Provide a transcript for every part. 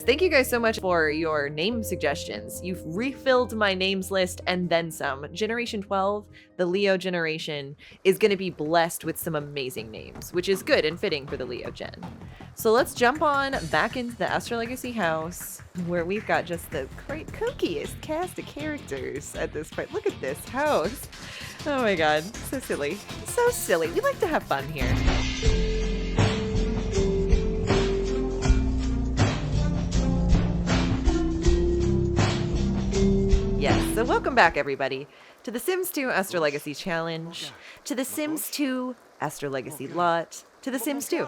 Thank you guys so much for your name suggestions. You've refilled my names list and then some. Generation 12, the Leo generation, is going to be blessed with some amazing names, which is good and fitting for the Leo gen. So let's jump on back into the Astrolegacy house, where we've got just the kookiest cast of characters at this point. Look at this house. Oh my god, so silly. So silly. We like to have fun here. Yes, so welcome back everybody to the Sims 2 Astrolegacy Challenge, to the Sims 2 Astrolegacy Lot, to the Sims 2.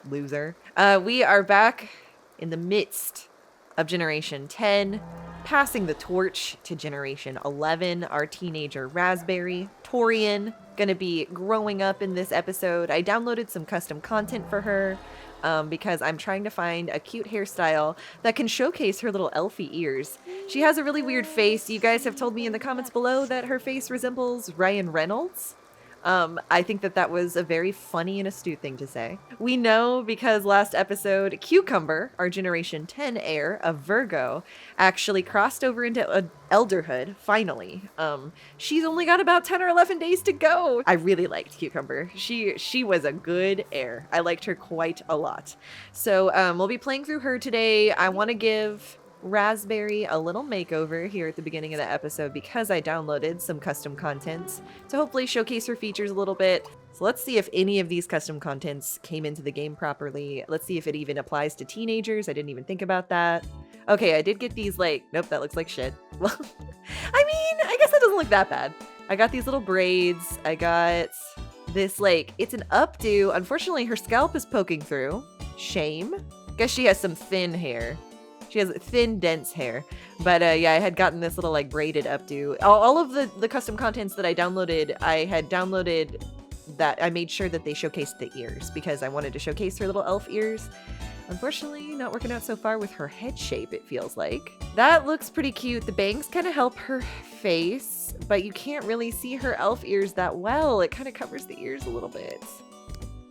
Loser. We are back in the midst of Generation 10, passing the torch to Generation 11, our teenager Raspberry, Taurean, gonna be growing up in this episode. I downloaded some custom content for her because I'm trying to find a cute hairstyle that can showcase her little elfy ears. She has a really weird face. You guys have told me in the comments below that her face resembles Ryan Reynolds. I think that was a very funny and astute thing to say. We know because last episode, Cucumber, our Generation 10 heir of Virgo, actually crossed over into elderhood, finally. She's only got about 10 or 11 days to go. I really liked Cucumber. She was a good heir. I liked her quite a lot. So we'll be playing through her today. I want to give Raspberry a little makeover here at the beginning of the episode because I downloaded some custom contents to hopefully showcase her features a little bit. So let's see if any of these custom contents came into the game properly. Let's see if it even applies to teenagers. I didn't even think about that. Okay, I did get these nope, that looks like shit. Well, I mean, I guess that doesn't look that bad. I got these little braids. I got this it's an updo. Unfortunately, her scalp is poking through. Shame. Guess she has some thin hair. She has thin, dense hair. But yeah, I had gotten this little braided updo. All of the custom contents that I had downloaded that I made sure that they showcased the ears because I wanted to showcase her little elf ears. Unfortunately, not working out so far with her head shape, it feels like. That looks pretty cute. The bangs kind of help her face, but you can't really see her elf ears that well. It kind of covers the ears a little bit.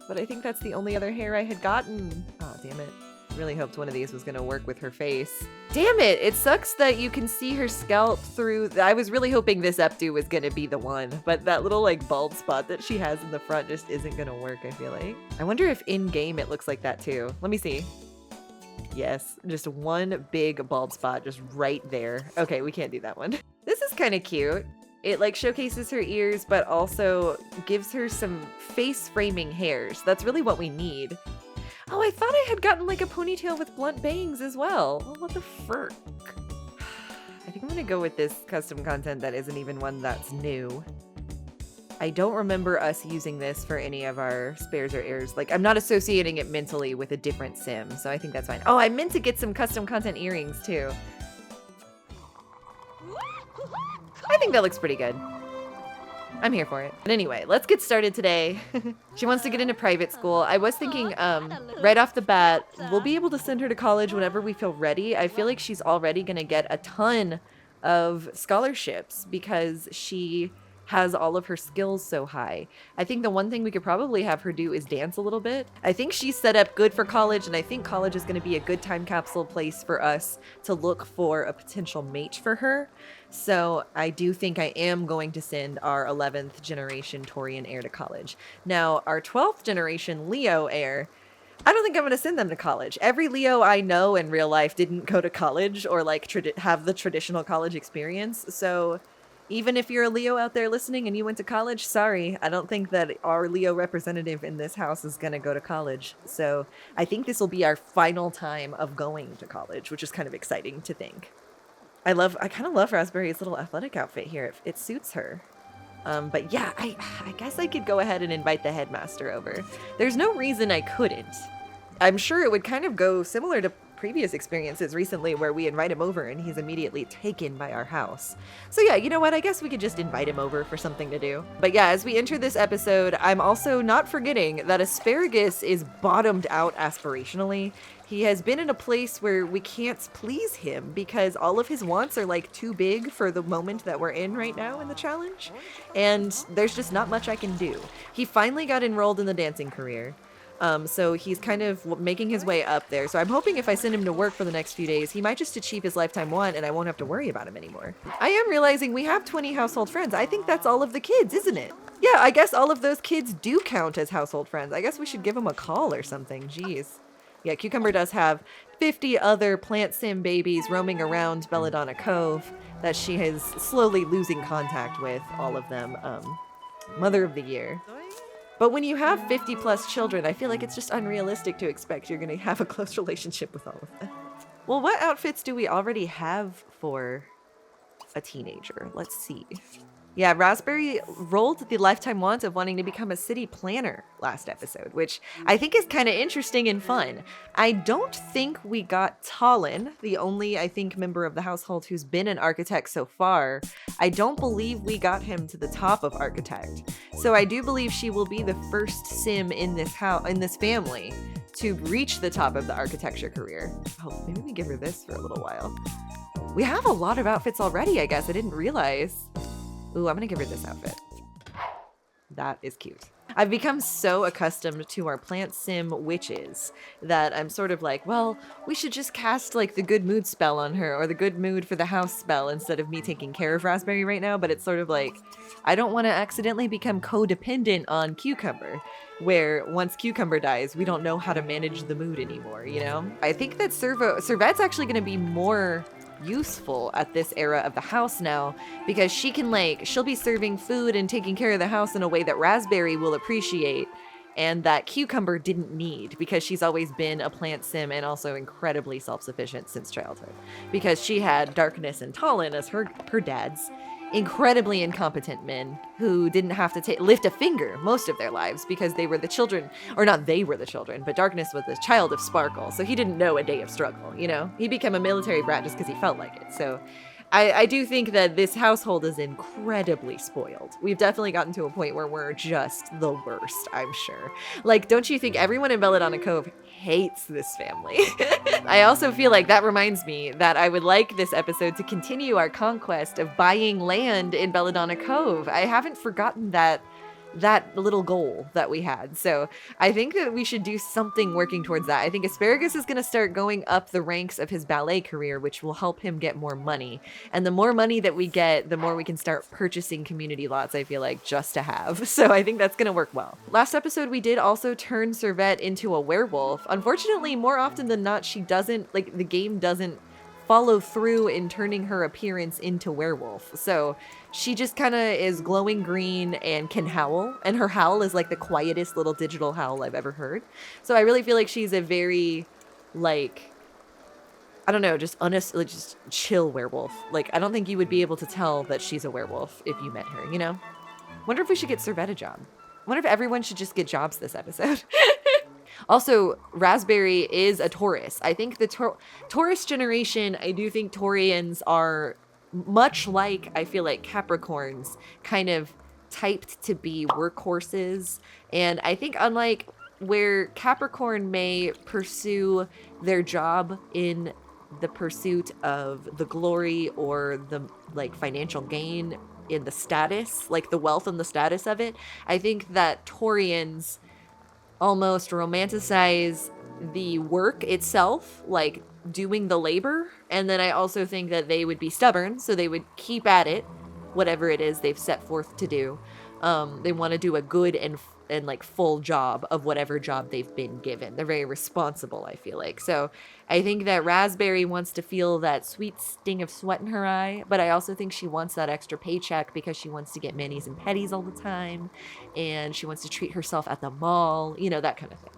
But I think that's the only other hair I had gotten. Oh, damn it. Really hoped one of these was gonna work with her face. Damn it! It sucks that you can see her scalp through. I was really hoping this updo was gonna be the one, but that little bald spot that she has in the front just isn't gonna work, I feel like. I wonder if in-game it looks like that too. Let me see. Yes, just one big bald spot just right there. Okay, we can't do that one. This is kind of cute. It showcases her ears, but also gives her some face framing hairs. That's really what we need. Oh, I thought I had gotten a ponytail with blunt bangs as well. Oh, what the frick? I think I'm gonna go with this custom content that isn't even one that's new. I don't remember us using this for any of our spares or heirs. I'm not associating it mentally with a different sim, so I think that's fine. Oh, I meant to get some custom content earrings too. I think that looks pretty good. I'm here for it. But anyway, let's get started today. She wants to get into private school. I was thinking, right off the bat, we'll be able to send her to college whenever we feel ready. I feel like she's already gonna get a ton of scholarships because she has all of her skills so high. I think the one thing we could probably have her do is dance a little bit. I think she's set up good for college, and I think college is gonna be a good time capsule place for us to look for a potential mate for her. So I do think I am going to send our 11th generation Taurean heir to college. Now, our 12th generation Leo heir, I don't think I'm going to send them to college. Every Leo I know in real life didn't go to college or have the traditional college experience. So even if you're a Leo out there listening and you went to college, sorry, I don't think that our Leo representative in this house is going to go to college. So I think this will be our final time of going to college, which is kind of exciting to think. I kind of love Raspberry's little athletic outfit here. It suits her. But yeah, I guess I could go ahead and invite the headmaster over. There's no reason I couldn't. I'm sure it would kind of go similar to previous experiences recently where we invite him over and he's immediately taken by our house. So yeah, you know what? I guess we could just invite him over for something to do. But yeah, as we enter this episode, I'm also not forgetting that Asparagus is bottomed out aspirationally. He has been in a place where we can't please him because all of his wants are too big for the moment that we're in right now in the challenge. And there's just not much I can do. He finally got enrolled in the dancing career. So he's kind of making his way up there. So I'm hoping if I send him to work for the next few days, he might just achieve his lifetime want and I won't have to worry about him anymore. I am realizing we have 20 household friends. I think that's all of the kids, isn't it? Yeah, I guess all of those kids do count as household friends. I guess we should give them a call or something. Jeez. Yeah, Cucumber does have 50 other plant sim babies roaming around Belladonna Cove that she is slowly losing contact with, all of them. Mother of the Year. But when you have 50 plus children, I feel like it's just unrealistic to expect you're going to have a close relationship with all of them. Well, what outfits do we already have for a teenager? Let's see. Yeah, Raspberry rolled the lifetime want of wanting to become a city planner last episode, which I think is kind of interesting and fun. I don't think we got Talon, the only, I think, member of the household who's been an architect so far. I don't believe we got him to the top of architect. So I do believe she will be the first sim in this family to reach the top of the architecture career. Oh, maybe we give her this for a little while. We have a lot of outfits already, I guess. I didn't realize. Ooh, I'm gonna give her this outfit. That is cute. I've become so accustomed to our plant sim witches that I'm sort of like, well, we should just cast like the good mood spell on her or the good mood for the house spell instead of me taking care of Raspberry right now. But it's sort of like, I don't want to accidentally become codependent on Cucumber, where once Cucumber dies, we don't know how to manage the mood anymore, you know? I think that Servette's actually going to be more useful at this era of the house now because she can she'll be serving food and taking care of the house in a way that Raspberry will appreciate and that Cucumber didn't need because she's always been a plant sim and also incredibly self-sufficient since childhood because she had Darkness and Talon as her dads, incredibly incompetent men who didn't have to lift a finger most of their lives because they were the children, or not they were the children, but Darkness was the child of Sparkle, so he didn't know a day of struggle, you know? He became a military brat just because he felt like it, so I do think that this household is incredibly spoiled. We've definitely gotten to a point where we're just the worst, I'm sure. Like, don't you think everyone in Belladonna Cove hates this family? I also feel like that reminds me that I would like this episode to continue our conquest of buying land in Belladonna Cove. I haven't forgotten that little goal that we had. So I think that we should do something working towards that. I think Asparagus is going to start going up the ranks of his ballet career, which will help him get more money. And the more money that we get, the more we can start purchasing community lots, I feel like, just to have. So I think that's going to work well. Last episode, we did also turn Servette into a werewolf. Unfortunately, more often than not, she doesn't, the game doesn't follow through in turning her appearance into werewolf. So she just kind of is glowing green and can howl, and her howl is like the quietest little digital howl I've ever heard. So I really feel like she's a very, I don't know, just just chill werewolf. I don't think you would be able to tell that she's a werewolf if you met her, you know? Wonder if we should get Servette a job. Wonder if everyone should just get jobs this episode. Also, Raspberry is a Taurus. I think the Taurus generation, I do think Taureans are much like, I feel like Capricorns, kind of typed to be workhorses. And I think unlike where Capricorn may pursue their job in the pursuit of the glory or the financial gain in the status, the wealth and the status of it, I think that Taureans almost romanticize the work itself, doing the labor. And then I also think that they would be stubborn, so they would keep at it, whatever it is they've set forth to do. They want to do a good and full job of whatever job they've been given. They're very responsible, I feel like. So I think that Raspberry wants to feel that sweet sting of sweat in her eye, but I also think she wants that extra paycheck because she wants to get manis and petties all the time, and she wants to treat herself at the mall, you know, that kind of thing.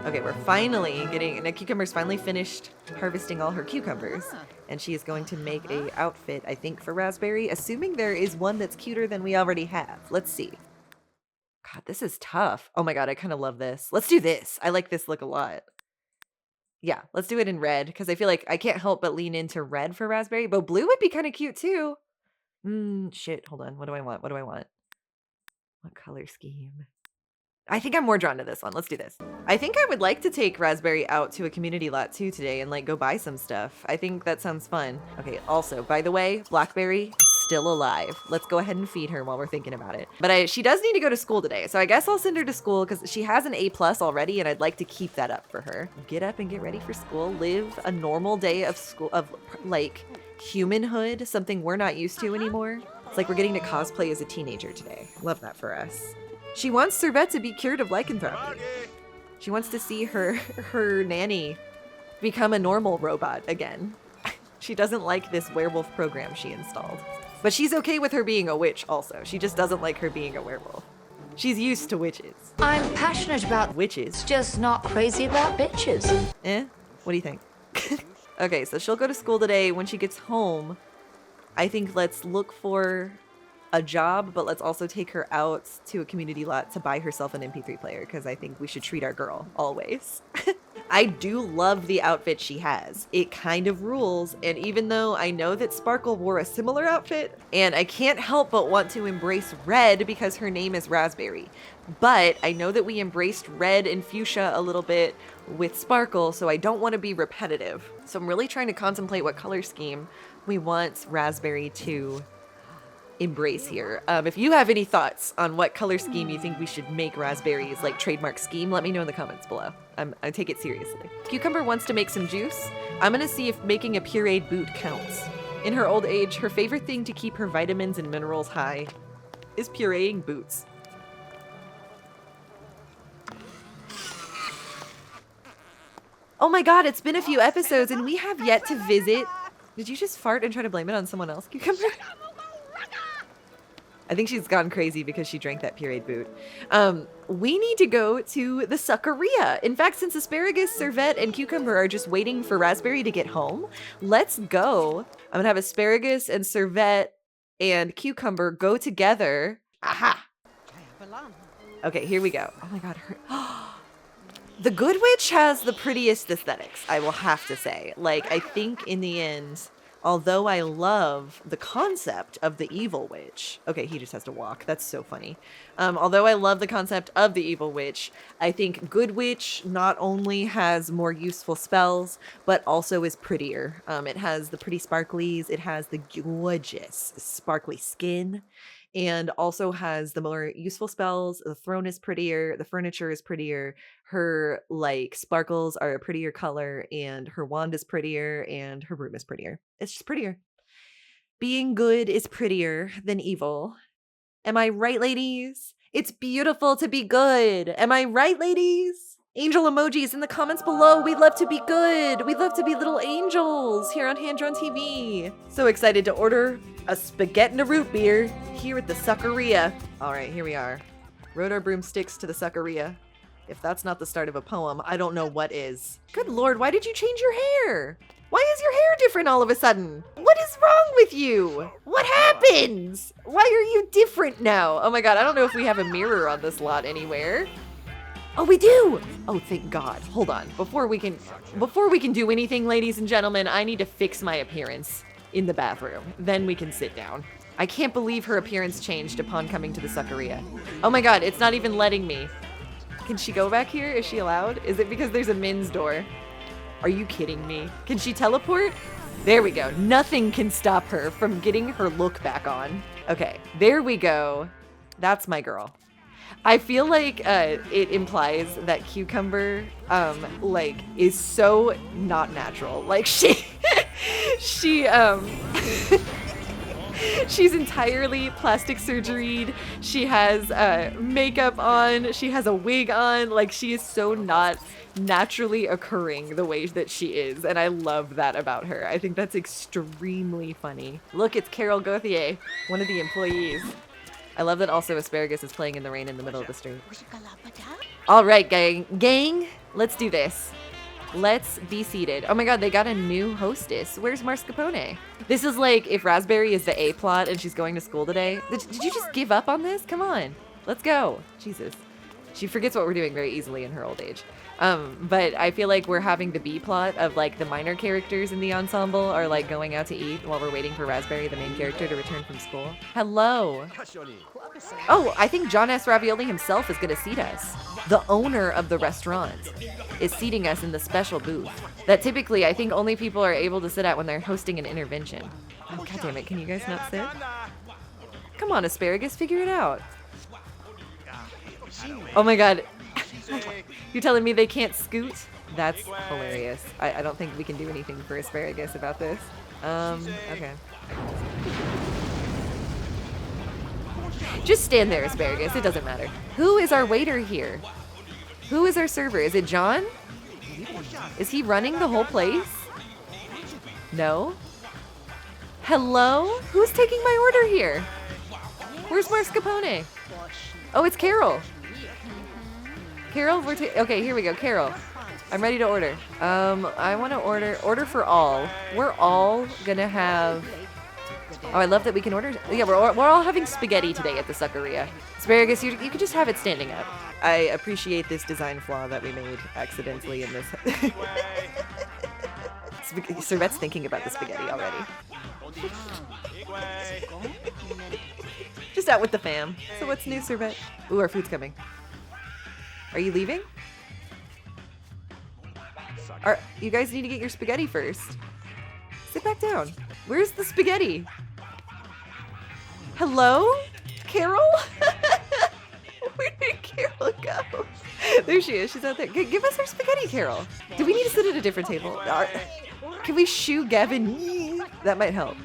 Okay, we're finally Cucumber's finally finished harvesting all her cucumbers, and she is going to make a outfit, I think, for Raspberry, assuming there is one that's cuter than we already have. Let's see. God, this is tough. Oh my God, I kind of love this. Let's do this. I like this look a lot. Yeah, let's do it in red, because I feel like I can't help but lean into red for Raspberry, but blue would be kind of cute too. Shit, hold on. What do I want? What color scheme? I think I'm more drawn to this one. Let's do this. I think I would like to take Raspberry out to a community lot too today and like go buy some stuff. I think that sounds fun. Okay, also, by the way, Blackberry still alive. Let's go ahead and feed her while we're thinking about it. But she does need to go to school today. So I guess I'll send her to school because she has an A+ already and I'd like to keep that up for her. Get up and get ready for school. Live a normal day of school, of like humanhood, something we're not used to anymore. It's like we're getting to cosplay as a teenager today. Love that for us. She wants Servette to be cured of lycanthropy. She wants to see her nanny become a normal robot again. She doesn't like this werewolf program she installed. But she's okay with her being a witch also. She just doesn't like her being a werewolf. She's used to witches. I'm passionate about witches. Just not crazy about bitches. What do you think? Okay, so she'll go to school today. When she gets home, I think let's look for a job, but let's also take her out to a community lot to buy herself an MP3 player because I think we should treat our girl always. I do love the outfit she has. It kind of rules, and even though I know that Sparkle wore a similar outfit, and I can't help but want to embrace red because her name is Raspberry, but I know that we embraced red and fuchsia a little bit with Sparkle, so I don't want to be repetitive. So I'm really trying to contemplate what color scheme we want Raspberry to embrace here. If you have any thoughts on what color scheme you think we should make Raspberry's like trademark scheme, let me know in the comments below. I take it seriously. Cucumber wants to make some juice. I'm gonna see if making a pureed boot counts. In her old age, her favorite thing to keep her vitamins and minerals high is pureeing boots. Oh my god, it's been a few episodes and we have yet to visit. Did you just fart and try to blame it on someone else, Cucumber? I think she's gone crazy because she drank that pureed boot. We need to go to the Suckeria. In fact, since Asparagus, Servette, and Cucumber are just waiting for Raspberry to get home, let's go. I'm gonna have Asparagus and Servette and Cucumber go together. Aha! Okay, here we go. Oh my god, the Good Witch has the prettiest aesthetics, I will have to say. Like, I think in the end, although I love the concept of the evil witch. Okay, he just has to walk. That's so funny. Although I love the concept of the evil witch, I think Good Witch not only has more useful spells, but also is prettier. It has the pretty sparklies. It has the gorgeous sparkly skin. And also has the more useful spells. The throne is prettier. The furniture is prettier. Her like sparkles are a prettier color, and her wand is prettier, and her broom is prettier. It's just prettier. Being good is prettier than evil. Am I right, ladies? It's beautiful to be good. Am I right, ladies? Angel emojis in the comments below. We love to be good. We love to be little angels here on HanDrawnTV. So excited to order a spaghetti and a root beer here at the Suckeria. All right, here we are. Rode our broomsticks to the Suckeria. If that's not the start of a poem, I don't know what is. Good Lord, why did you change your hair? Why is your hair different all of a sudden? What is wrong with you? What happens? Why are you different now? Oh my god, I don't know if we have a mirror on this lot anywhere. Oh, we do! Oh, thank God. Hold on. Before we can do anything, ladies and gentlemen, I need to fix my appearance in the bathroom. Then we can sit down. I can't believe her appearance changed upon coming to the Suckeria. Oh my god, it's not even letting me. Can she go back here? Is she allowed? Is it because there's a men's door? Are you kidding me? Can she teleport? There we go. Nothing can stop her from getting her look back on. Okay, there we go. That's my girl. I feel like it implies that Cucumber like is so not natural. Like she's entirely plastic surgeried. She has makeup on. She has a wig on. Like she is so not naturally occurring the way that she is. And I love that about her. I think that's extremely funny. Look, it's Carol Gauthier, one of the employees. I love that also Asparagus is playing in the rain in the middle of the street. All right, gang, let's do this. Let's be seated. Oh my god, they got a new hostess. Where's Mascarpone? This is like if Raspberry is the A plot and she's going to school today. Did you just give up on this? Come on, let's go. Jesus. She forgets what we're doing very easily in her old age. But I feel like we're having the B plot of like the minor characters in the ensemble are like going out to eat while we're waiting for Raspberry, the main character, to return from school. Hello. Oh, I think John S. Ravioli himself is gonna seat us. The owner of the restaurant is seating us in the special booth that typically I think only people are able to sit at when they're hosting an intervention. Oh, God damn it, can you guys not sit? Come on, Asparagus, figure it out. Oh my God. You're telling me they can't scoot? That's hilarious. I don't think we can do anything for Asparagus about this. Okay. Just stand there, Asparagus. It doesn't matter. Who is our waiter here? Who is our server? Is it John? Is he running the whole place? No? Hello? Who's taking my order here? Where's Mascarpone? Oh, it's Carol. Carol, okay, here we go. Carol, I'm ready to order. I want to order for all. We're all gonna have... Oh, I love that we can order. Yeah, we're all having spaghetti today at the Suckeria. Asparagus, you can just have it standing up. I appreciate this design flaw that we made accidentally in this. Servette's thinking about the spaghetti already. Just out with the fam. So what's new, Servette? Ooh, our food's coming. Are you leaving? You guys need to get your spaghetti first. Sit back down. Where's the spaghetti? Hello? Carol? Where did Carol go? There she is. She's out there. Give us her spaghetti, Carol. Do we need to sit at a different table? Can we shoo Gavin? That might help.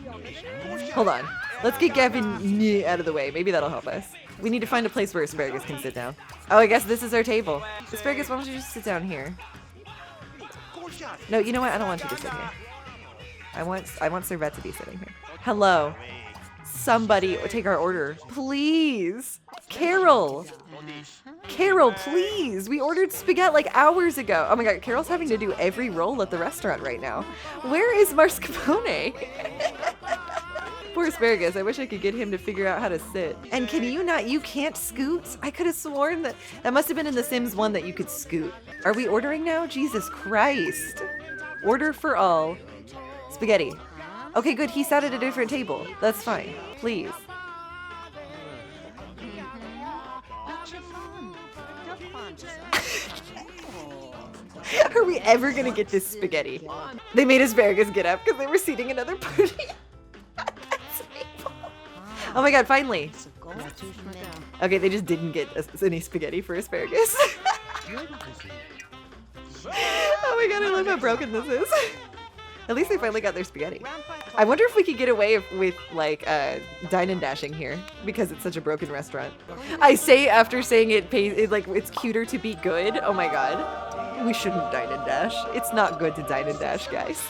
Hold on. Let's get Gavin out of the way. Maybe that'll help us. We need to find a place where Asparagus can sit down. Oh, I guess this is our table. Asparagus, why don't you just sit down here? No, you know what? I don't want you to sit here. I want Servette to be sitting here. Hello. Somebody take our order. Please. Carol. Carol, please. We ordered spaghetti like hours ago. Oh my God, Carol's having to do every roll at the restaurant right now. Where is Mascarpone? Poor Asparagus. I wish I could get him to figure out how to sit. And can you can't scoot? I could have sworn that must have been in The Sims 1 that you could scoot. Are we ordering now? Jesus Christ. Order for all. Spaghetti. Okay, good. He sat at a different table. That's fine. Please. Are we ever gonna get this spaghetti? They made Asparagus get up because they were seating another party. Oh my God, finally. Okay, they just didn't get any spaghetti for Asparagus. Oh my God, I love how broken this is. At least they finally got their spaghetti. I wonder if we could get away with like dine and dashing here because it's such a broken restaurant. I say after saying it's cuter to be good. Oh my God. We shouldn't dine and dash. It's not good to dine and dash, guys.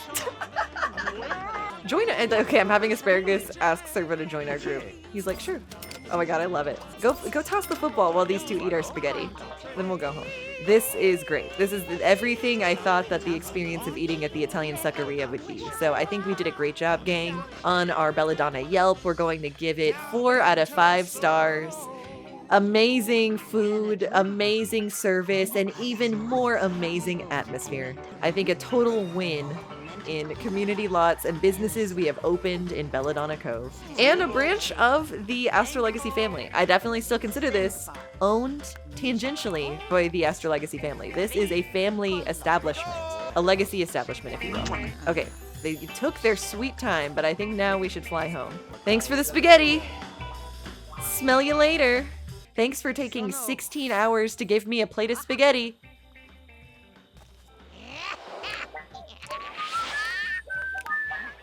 Join it. Okay, I'm having Asparagus ask Servette to join our group. He's like, sure. Oh my God, I love it. Go toss the football while these two eat our spaghetti. Then we'll go home. This is great. This is everything I thought that the experience of eating at the Italian Suckeria would be. So I think we did a great job, gang. On our Belladonna Yelp, we're going to give it 4 out of 5 stars. Amazing food, amazing service, and even more amazing atmosphere. I think a total win in community lots and businesses we have opened in Belladonna Cove. And a branch of the Astrolegacy family. I definitely still consider this owned tangentially by the Astrolegacy family. This is a family establishment. A legacy establishment, if you will. Okay, they took their sweet time, but I think now we should fly home. Thanks for the spaghetti. Smell you later. Thanks for taking 16 hours to give me a plate of spaghetti.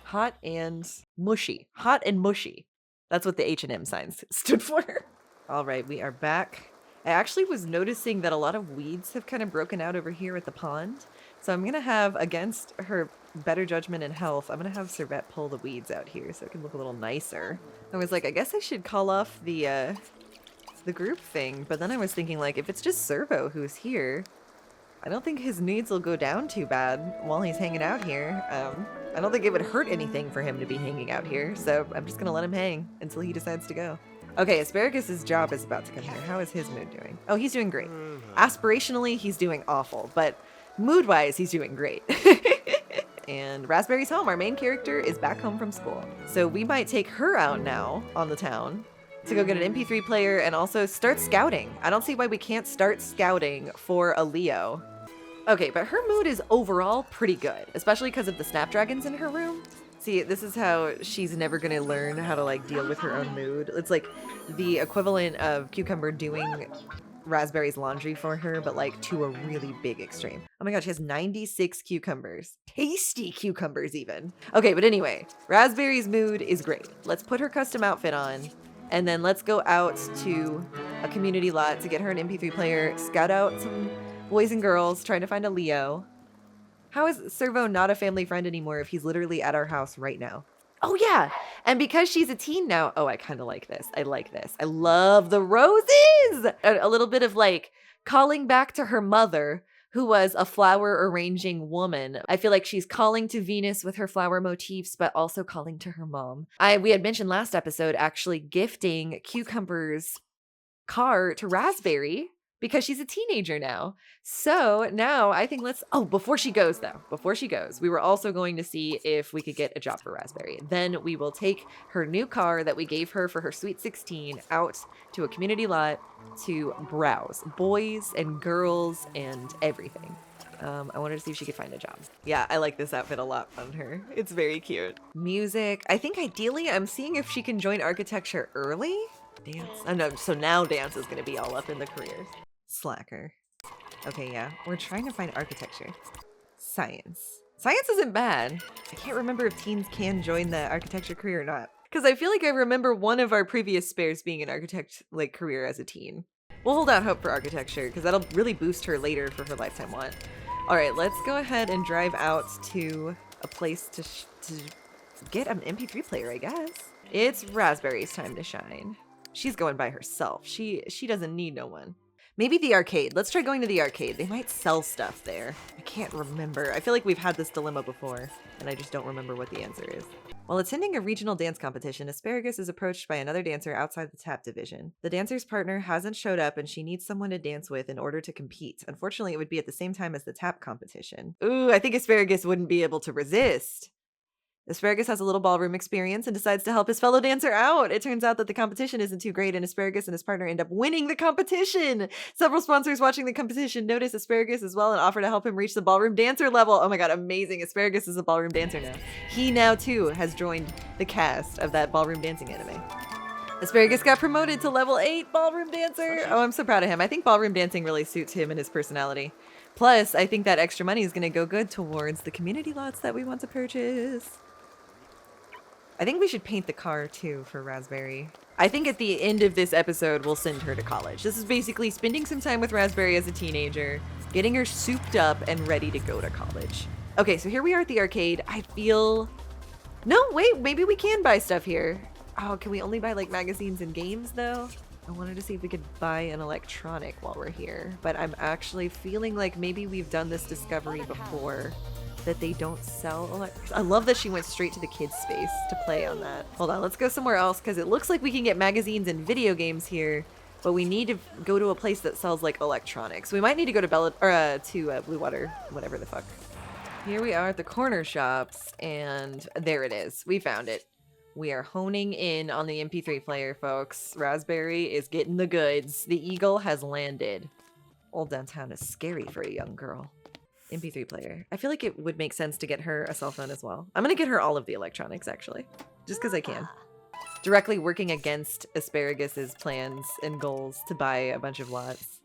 Hot and mushy. Hot and mushy. That's what the H&M signs stood for. All right, we are back. I actually was noticing that a lot of weeds have kind of broken out over here at the pond. So I'm going to have, against her better judgment and health, I'm going to have Servette pull the weeds out here so it can look a little nicer. I was like, I guess I should call off the group thing. But then I was thinking, like, if it's just Servo who's here, I don't think his needs will go down too bad while he's hanging out here. I don't think it would hurt anything for him to be hanging out here, so I'm just gonna let him hang until he decides to go. Okay, Asparagus' job is about to come here. How is his mood doing? Oh, he's doing great. Aspirationally, he's doing awful, but mood-wise, he's doing great. And Raspberry's home, our main character, is back home from school. So we might take her out now on the town to go get an MP3 player and also start scouting. I don't see why we can't start scouting for a Leo. Okay, but her mood is overall pretty good, especially because of the snapdragons in her room. See, this is how she's never gonna learn how to like deal with her own mood. It's like the equivalent of Cucumber doing Raspberry's laundry for her, but like to a really big extreme. Oh my god, she has 96 cucumbers. Tasty cucumbers even. Okay, but anyway, Raspberry's mood is great. Let's put her custom outfit on, and then let's go out to a community lot to get her an MP3 player, scout out some boys and girls, trying to find a Leo. How is Servo not a family friend anymore if he's literally at our house right now? Oh yeah, and because she's a teen now, oh, I kind of like this. I like this. I love the roses! A little bit of like calling back to her mother, who was a flower arranging woman. I feel like she's calling to Venus with her flower motifs, but also calling to her mom. We had mentioned last episode actually gifting Cucumber's car to Raspberry, because she's a teenager now. So now I think before she goes, we were also going to see if we could get a job for Raspberry. Then we will take her new car that we gave her for her Sweet 16 out to a community lot to browse boys and girls and everything. I wanted to see if she could find a job. Yeah, I like this outfit a lot on her. It's very cute. Music. I think ideally I'm seeing if she can join architecture early. Dance. Oh no, so now dance is going to be all up in the careers. Slacker. Okay, yeah. We're trying to find architecture. Science. Science isn't bad. I can't remember if teens can join the architecture career or not. Because I feel like I remember one of our previous spares being an architect career as a teen. We'll hold out hope for architecture because that'll really boost her later for her lifetime want. All right, let's go ahead and drive out to a place to get an MP3 player, I guess. It's Raspberry's time to shine. She's going by herself. She doesn't need no one. Maybe the arcade. Let's try going to the arcade. They might sell stuff there. I can't remember. I feel like we've had this dilemma before, and I just don't remember what the answer is. While attending a regional dance competition, Asparagus is approached by another dancer outside the tap division. The dancer's partner hasn't showed up, and she needs someone to dance with in order to compete. Unfortunately, it would be at the same time as the tap competition. Ooh, I think Asparagus wouldn't be able to resist. Asparagus has a little ballroom experience and decides to help his fellow dancer out. It turns out that the competition isn't too great, and Asparagus and his partner end up winning the competition. Several sponsors watching the competition notice Asparagus as well and offer to help him reach the ballroom dancer level. Oh my god, amazing. Asparagus is a ballroom dancer now. He now too has joined the cast of that ballroom dancing anime. Asparagus got promoted to level 8 ballroom dancer. Oh, I'm so proud of him. I think ballroom dancing really suits him and his personality. Plus, I think that extra money is going to go good towards the community lots that we want to purchase. I think we should paint the car too for Raspberry. I think at the end of this episode, we'll send her to college. This is basically spending some time with Raspberry as a teenager, getting her souped up and ready to go to college. Okay, so here we are at the arcade. I feel... No, wait, maybe we can buy stuff here. Oh, can we only buy like magazines and games though? I wanted to see if we could buy an electronic while we're here, but I'm actually feeling like maybe we've done this discovery before. That they don't sell I love that she went straight to the kids space to play on that. Hold on, let's go somewhere else because it looks like we can get magazines and video games here, but we need to go to a place that sells like electronics. We might need to go to Blue Water, whatever the fuck. Here we are at the corner shops, and there it is. We found it. We are honing in on the MP3 player, folks. Raspberry is getting the goods. The eagle has landed. Old downtown is scary for a young girl. MP3 player. I feel like it would make sense to get her a cell phone as well. I'm gonna get her all of the electronics actually, just because I can. Directly working against Asparagus's plans and goals to buy a bunch of lots.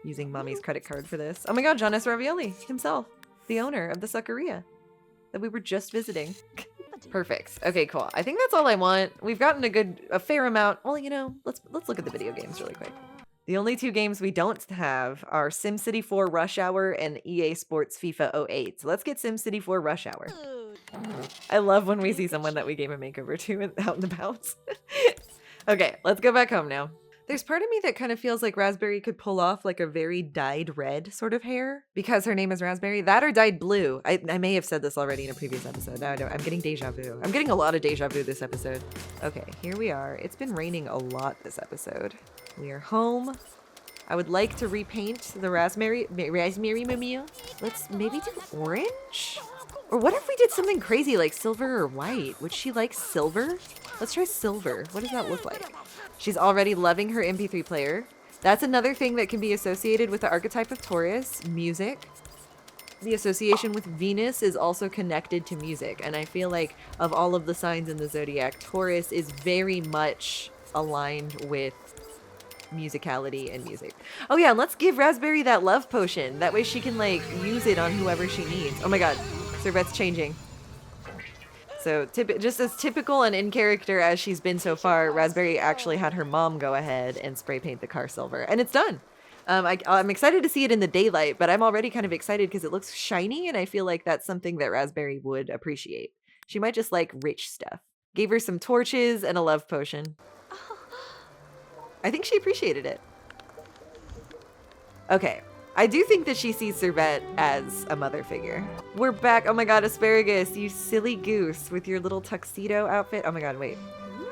Using mommy's credit card for this. Oh my god, John S. Ravioli himself, the owner of the Suckeria that we were just visiting. Perfect. Okay, cool. I think that's all I want. We've gotten a fair amount. Well, you know, let's look at the video games really quick. The only two games we don't have are SimCity 4 Rush Hour and EA Sports FIFA 08. So let's get SimCity 4 Rush Hour. I love when we see someone that we gave a makeover to out and about. Okay, let's go back home now. There's part of me that kind of feels like Raspberry could pull off like a very dyed red sort of hair because her name is Raspberry. That or dyed blue. I may have said this already in a previous episode. No, I'm getting deja vu. I'm getting a lot of deja vu this episode. Okay, here we are. It's been raining a lot this episode. We are home. I would like to repaint the raspberry mummy. Let's maybe do orange? Or what if we did something crazy like silver or white? Would she like silver? Let's try silver. What does that look like? She's already loving her MP3 player. That's another thing that can be associated with the archetype of Taurus, music. The association with Venus is also connected to music, and I feel like of all of the signs in the zodiac, Taurus is very much aligned with musicality and music. Oh yeah, let's give Raspberry that love potion. That way she can like use it on whoever she needs. Oh my god, Servette's changing. So just as typical and in character as she's been so far, Raspberry actually had her mom go ahead and spray paint the car silver, and it's done. I'm excited to see it in the daylight, but I'm already kind of excited because it looks shiny, and I feel like that's something that Raspberry would appreciate. She might just like rich stuff. Gave her some torches and a love potion. I think she appreciated it. Okay. I do think that she sees Servette as a mother figure. We're back. Oh my god, Asparagus, you silly goose with your little tuxedo outfit. Oh my god, wait.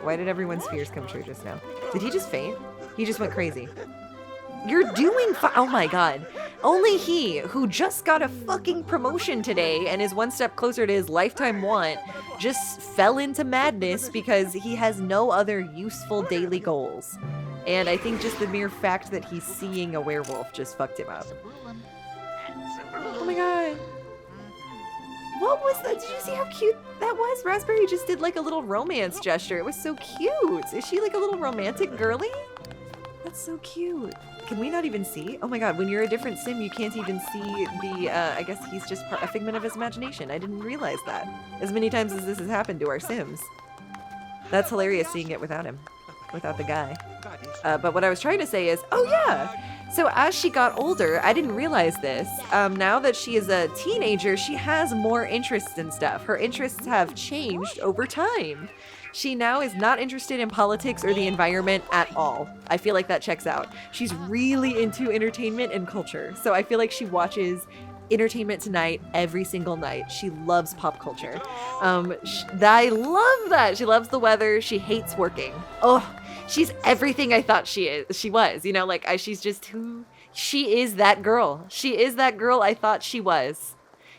Why did everyone's fears come true just now? Did he just faint? He just went crazy. You're doing fine. Oh my god. Only he, who just got a fucking promotion today and is one step closer to his lifetime want, just fell into madness because he has no other useful daily goals. And I think just the mere fact that he's seeing a werewolf just fucked him up. Oh my god. What was that? Did you see how cute that was? Raspberry just did like a little romance gesture. It was so cute. Is she like a little romantic girly? That's so cute. Can we not even see? Oh my god, when you're a different sim, you can't even see the, I guess he's just a figment of his imagination. I didn't realize that. As many times as this has happened to our sims. That's hilarious seeing it without him. Without the guy. But what I was trying to say is, oh yeah! So as she got older, I didn't realize this, now that she is a teenager, she has more interests in stuff. Her interests have changed over time. She now is not interested in politics or the environment at all. I feel like that checks out. She's really into entertainment and culture. So I feel like she watches Entertainment Tonight every single night. She loves pop culture. I love that. She loves the weather. She hates working. Oh, she's everything I thought she was, you know, like she's just who she is. That girl. She is that girl I thought she was.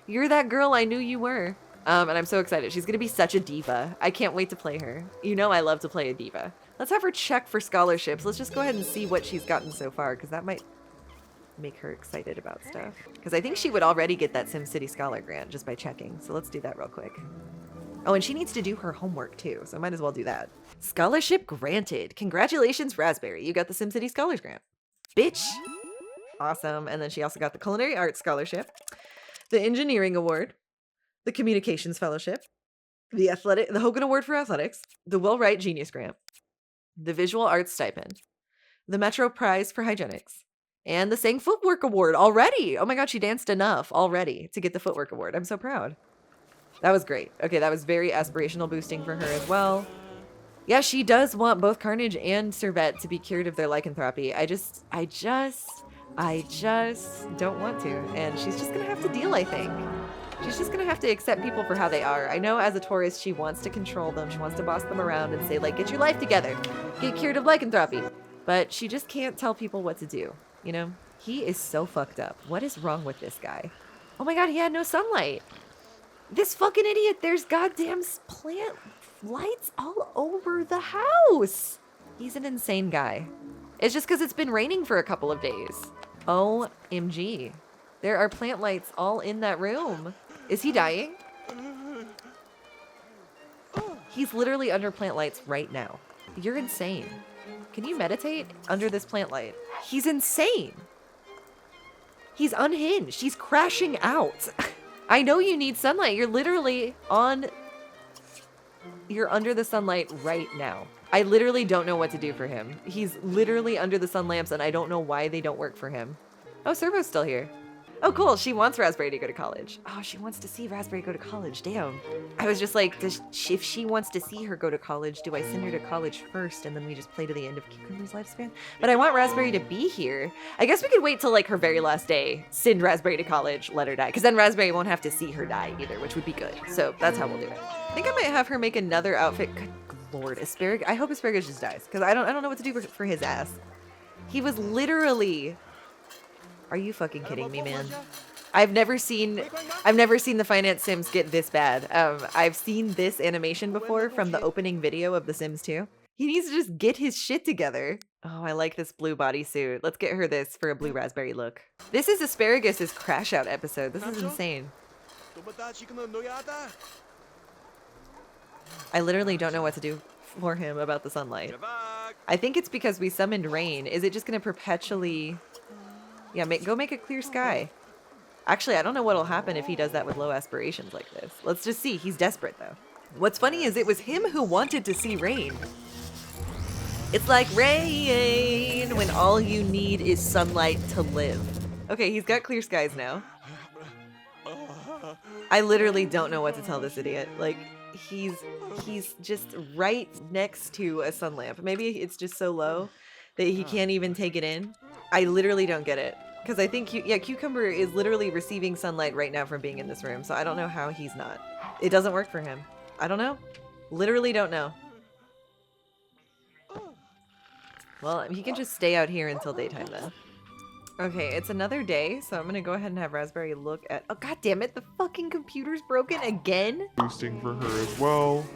You're that girl I knew you were. And I'm so excited. She's going to be such a diva. I can't wait to play her. You know I love to play a diva. Let's have her check for scholarships. Let's just go ahead and see what she's gotten so far, because that might make her excited about stuff. Because I think she would already get that SimCity Scholar Grant just by checking. So let's do that real quick. Oh, and she needs to do her homework too, so I might as well do that. Scholarship granted. Congratulations, Raspberry. You got the SimCity Scholars Grant. Bitch. Awesome. And then she also got the Culinary Arts Scholarship, the Engineering Award, the Communications Fellowship, the Hogan Award for Athletics, the Will Wright Genius Grant, the Visual Arts Stipend, the Metro Prize for Hygienics, and the Sang Footwork Award already. Oh my god, she danced enough already to get the Footwork Award. I'm so proud. That was great. Okay, that was very aspirational boosting for her as well. Yeah, she does want both Carnage and Servette to be cured of their lycanthropy. I just don't want to. And she's just gonna have to deal, I think. She's just gonna have to accept people for how they are. I know as a Taurus, she wants to control them. She wants to boss them around and say, like, get your life together. Get cured of lycanthropy. But she just can't tell people what to do, you know? He is so fucked up. What is wrong with this guy? Oh my god, he had no sunlight. This fucking idiot, there's goddamn plant lights all over the house. He's an insane guy. It's just because it's been raining for a couple of days. OMG. There are plant lights all in that room. Is he dying? He's literally under plant lights right now. You're insane. Can you meditate under this plant light? He's insane. He's unhinged. He's crashing out. I know you need sunlight. You're literally you're under the sunlight right now. I literally don't know what to do for him. He's literally under the sun lamps and I don't know why they don't work for him. Oh, Servo's still here. Oh, cool. She wants Raspberry to go to college. Oh, she wants to see Raspberry go to college. Damn. I was just like, if she wants to see her go to college, do I send her to college first and then we just play to the end of Cucumber's lifespan? But I want Raspberry to be here. I guess we could wait till like her very last day, send Raspberry to college, let her die. Because then Raspberry won't have to see her die either, which would be good. So that's how we'll do it. I think I might have her make another outfit. Good Lord, Asparagus. I hope Asparagus just dies because I don't know what to do for his ass. He was literally... Are you fucking kidding me, man? I've never seen the Finance Sims get this bad. I've seen this animation before from the opening video of The Sims 2. He needs to just get his shit together. Oh, I like this blue bodysuit. Let's get her this for a blue raspberry look. This is Asparagus' crash out episode. This is insane. I literally don't know what to do for him about the sunlight. I think it's because we summoned rain. Is it just going to perpetually... Yeah, go make a clear sky. Actually, I don't know what'll happen if he does that with low aspirations like this. Let's just see. He's desperate, though. What's funny is it was him who wanted to see rain. It's like rain when all you need is sunlight to live. Okay, he's got clear skies now. I literally don't know what to tell this idiot. Like, he's just right next to a sun lamp. Maybe it's just so low that he can't even take it in. I literally don't get it. Because I think, Cucumber is literally receiving sunlight right now from being in this room. So I don't know how he's not. It doesn't work for him. I don't know. Literally don't know. Well, he can just stay out here until daytime then. Okay, it's another day, so I'm going to go ahead and have Raspberry look at... Oh, god damn it, the fucking computer's broken again? Boosting for her as well.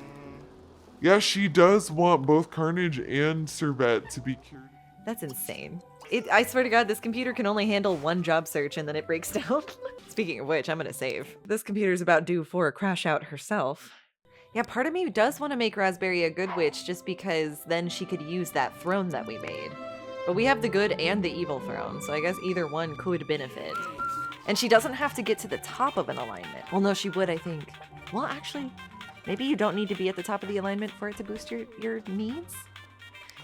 Yeah, she does want both Carnage and Servette to be cured. That's insane. I swear to god, this computer can only handle one job search and then it breaks down. Speaking of which, I'm gonna save. This computer's about due for a crash out herself. Yeah, part of me does want to make Raspberry a good witch just because then she could use that throne that we made. But we have the good and the evil throne, so I guess either one could benefit. And she doesn't have to get to the top of an alignment. Well, no, she would, I think. Well, actually, maybe you don't need to be at the top of the alignment for it to boost your needs?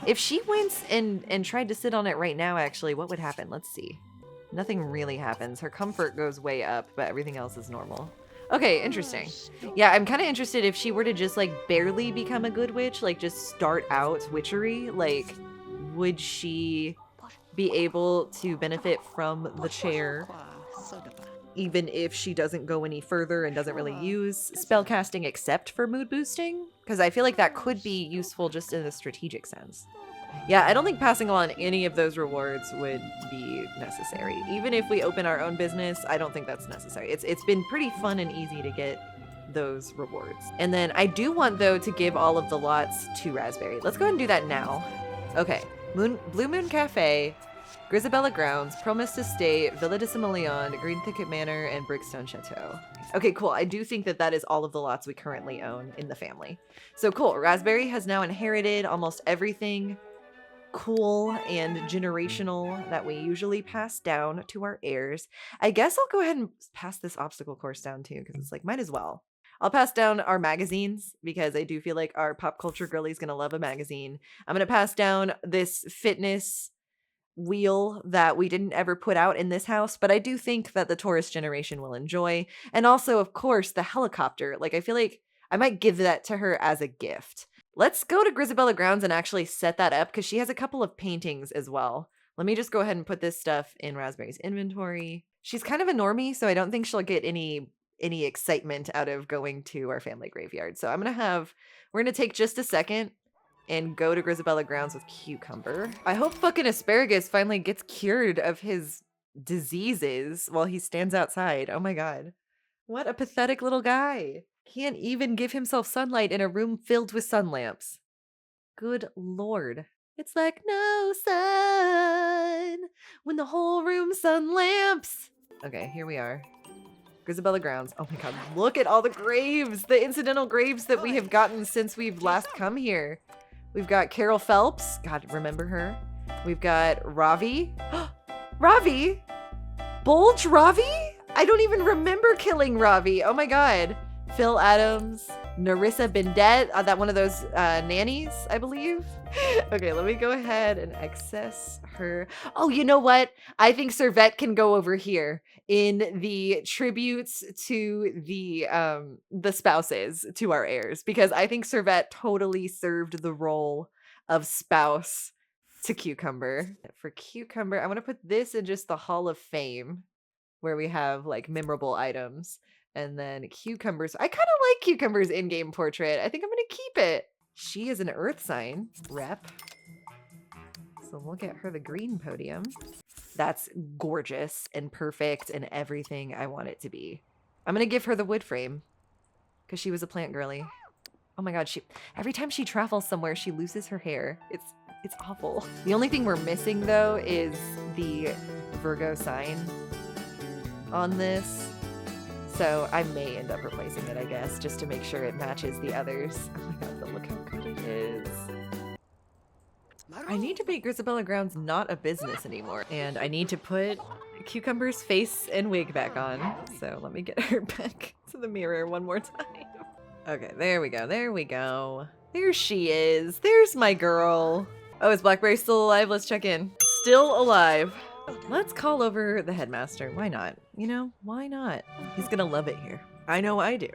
If she went and tried to sit on it right now, actually, what would happen? Let's see. Nothing really happens. Her comfort goes way up, but everything else is normal. Okay, interesting. Yeah, I'm kind of interested if she were to just, like, barely become a good witch, like, just start out witchery, like, would she be able to benefit from the chair even if she doesn't go any further and doesn't really use spellcasting except for mood boosting? Because I feel like that could be useful just in a strategic sense. Yeah, I don't think passing on any of those rewards would be necessary. Even if we open our own business, I don't think that's necessary. It's been pretty fun and easy to get those rewards. And then I do want, though, to give all of the lots to Raspberry. Let's go ahead and do that now. Okay, Blue Moon Cafe, Grisabella Grounds, Promise Estate, Villa de Simoleon, Green Thicket Manor, and Brickstone Chateau. Okay, cool. I do think that that is all of the lots we currently own in the family. So cool. Raspberry has now inherited almost everything cool and generational that we usually pass down to our heirs. I guess I'll go ahead and pass this obstacle course down too, because it's like, might as well. I'll pass down our magazines because I do feel like our pop culture girlie's gonna love a magazine. I'm gonna pass down this fitness wheel that we didn't ever put out in this house, but I do think that the Taurus generation will enjoy. And also, of course, the helicopter. Like, I feel like I might give that to her as a gift. Let's go to Grisabella Grounds and actually set that up because she has a couple of paintings as well. Let me just go ahead and put this stuff in Raspberry's inventory. She's kind of a normie, so I don't think she'll get any excitement out of going to our family graveyard. So we're gonna take just a second and go to Grisabella Grounds with Cucumber. I hope fucking Asparagus finally gets cured of his diseases while he stands outside. Oh my god. What a pathetic little guy. Can't even give himself sunlight in a room filled with sun lamps. Good lord. It's like no sun when the whole room's sun lamps. Okay, here we are. Grisabella Grounds. Oh my god, look at all the graves, the incidental graves that we have gotten since we've last come here. We've got Carol Phelps. God, remember her? We've got Ravi. Ravi? Bulge Ravi? I don't even remember killing Ravi. Oh my god. Phil Adams, Narissa Bendet, that one of those nannies, I believe. Okay, let me go ahead and access her. Oh, you know what? I think Servette can go over here in the tributes to the spouses to our heirs, because I think Servette totally served the role of spouse to Cucumber. For Cucumber, I want to put this in just the Hall of Fame where we have like memorable items. And then Cucumbers. I kind of like Cucumber's in-game portrait. I think I'm going to keep it. She is an earth sign rep. So we'll get her the green podium. That's gorgeous and perfect and everything I want it to be. I'm going to give her the wood frame because she was a plant girly. Oh my god, every time she travels somewhere, she loses her hair. It's awful. The only thing we're missing though is the Virgo sign on this. So I may end up replacing it, I guess, just to make sure it matches the others. Oh my god, but look how good it is. I need to make Grisabella Grounds not a business anymore. And I need to put Cucumber's face and wig back on. So let me get her back to the mirror one more time. Okay, there we go, there we go. There she is. There's my girl. Oh, is Blackberry still alive? Let's check in. Still alive. Let's call over the headmaster. Why not? You know, why not? He's gonna love it here. I know I do.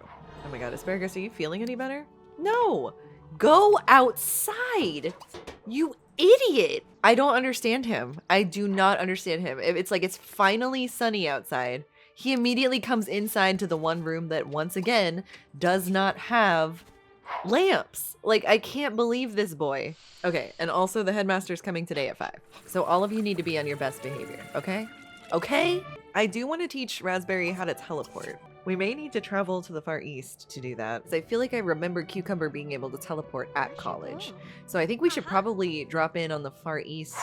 Oh my god, Asparagus, are you feeling any better? No! Go outside! You idiot! I don't understand him. I do not understand him. It's like it's finally sunny outside. He immediately comes inside to the one room that, once again, does not have lamps. Like, I can't believe this boy. Okay, and also the headmaster's coming today at 5. So all of you need to be on your best behavior, okay? Okay? I do want to teach Raspberry how to teleport. We may need to travel to the Far East to do that. I feel like I remember Cucumber being able to teleport at college. So I think we should probably drop in on the Far East